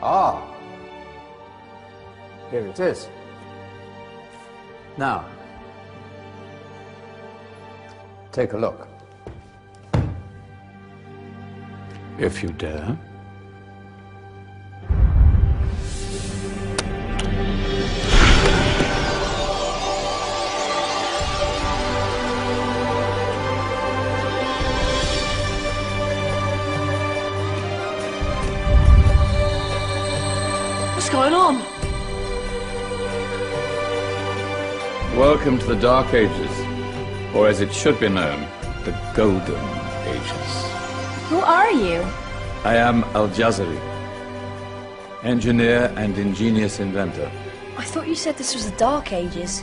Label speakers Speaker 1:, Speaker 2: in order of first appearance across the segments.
Speaker 1: Ah, here it is. Now, take a look. If you dare.
Speaker 2: What's going on?
Speaker 3: Welcome to the Dark Ages, or as it should be known, the Golden Ages.
Speaker 2: Who are you?
Speaker 3: I am Al-Jazari, engineer and ingenious inventor.
Speaker 2: I thought you said this was the Dark Ages.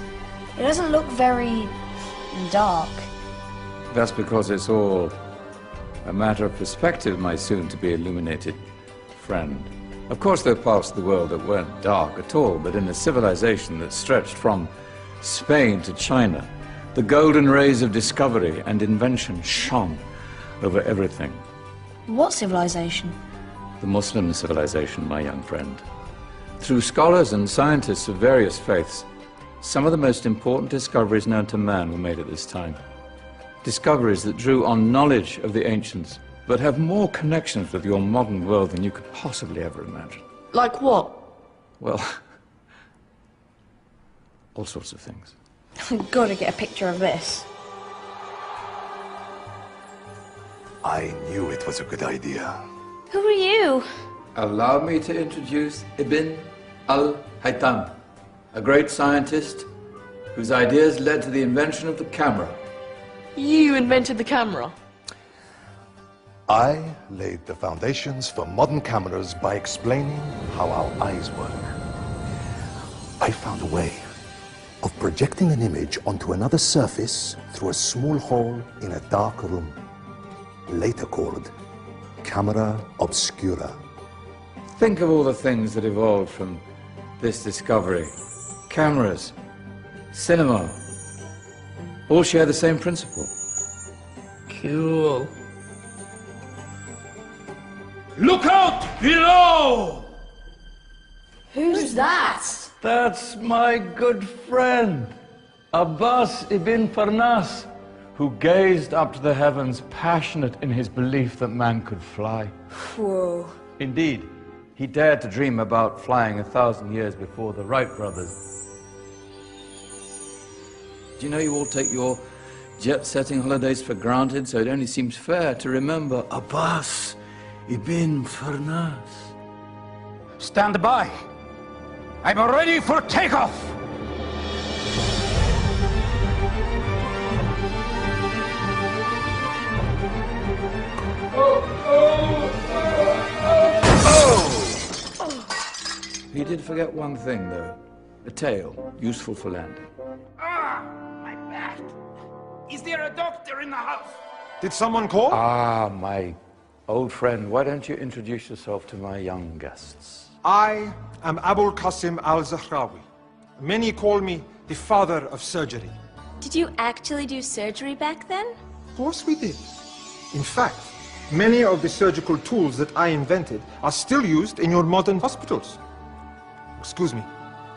Speaker 2: It doesn't look very dark.
Speaker 3: That's because it's all a matter of perspective, my soon-to-be illuminated friend. Of course, there are parts of the world that weren't dark at all, but in a civilization that stretched from Spain to China, the golden rays of discovery and invention shone over everything.
Speaker 2: What civilization?
Speaker 3: The Muslim civilization, my young friend. Through scholars and scientists of various faiths, some of the most important discoveries known to man were made at this time. Discoveries that drew on knowledge of the ancients, but have more connections with your modern world than you could possibly ever imagine.
Speaker 2: Like what?
Speaker 3: Well, all sorts of things.
Speaker 2: I've got to get a picture of this.
Speaker 4: I knew it was a good idea.
Speaker 2: Who are you?
Speaker 3: Allow me to introduce Ibn al-Haytham, a great scientist whose ideas led to the invention of the camera.
Speaker 5: You invented the camera?
Speaker 4: I laid the foundations for modern cameras by explaining how our eyes work. I found a way of projecting an image onto another surface through a small hole in a dark room, later called camera obscura.
Speaker 3: Think of all the things that evolved from this discovery. Cameras, cinema, all share the same principle.
Speaker 5: Cool.
Speaker 6: Look out below!
Speaker 2: Who's that?
Speaker 3: That's my good friend, Abbas ibn Farnas, who gazed up to the heavens, passionate in his belief that man could fly.
Speaker 2: Whoa.
Speaker 3: Indeed, he dared to dream about flying 1,000 years before the Wright brothers. Do you know you all take your jet-setting holidays for granted, so it only seems fair to remember Abbas ibn Farnas.
Speaker 6: Stand by. I'm ready for takeoff.
Speaker 3: He did forget one thing, though. A tail, useful for landing.
Speaker 6: Ah, my back. Is there a doctor in the house?
Speaker 4: Did someone call?
Speaker 3: Ah, my old friend, why don't you introduce yourself to my young guests?
Speaker 7: I am Abul Qasim al-Zahrawi. Many call me the father of surgery.
Speaker 2: Did you actually do surgery back then?
Speaker 7: Of course we did. In fact, many of the surgical tools that I invented are still used in your modern hospitals. Excuse me,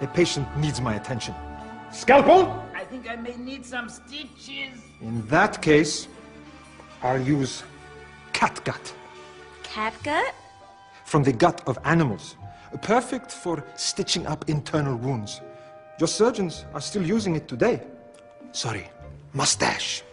Speaker 7: a patient needs my attention. Scalpel?
Speaker 6: I think I may need some stitches.
Speaker 7: In that case, I'll use catgut.
Speaker 2: Catgut?
Speaker 7: From the gut of animals. Perfect for stitching up internal wounds. Your surgeons are still using it today. Sorry, mustache.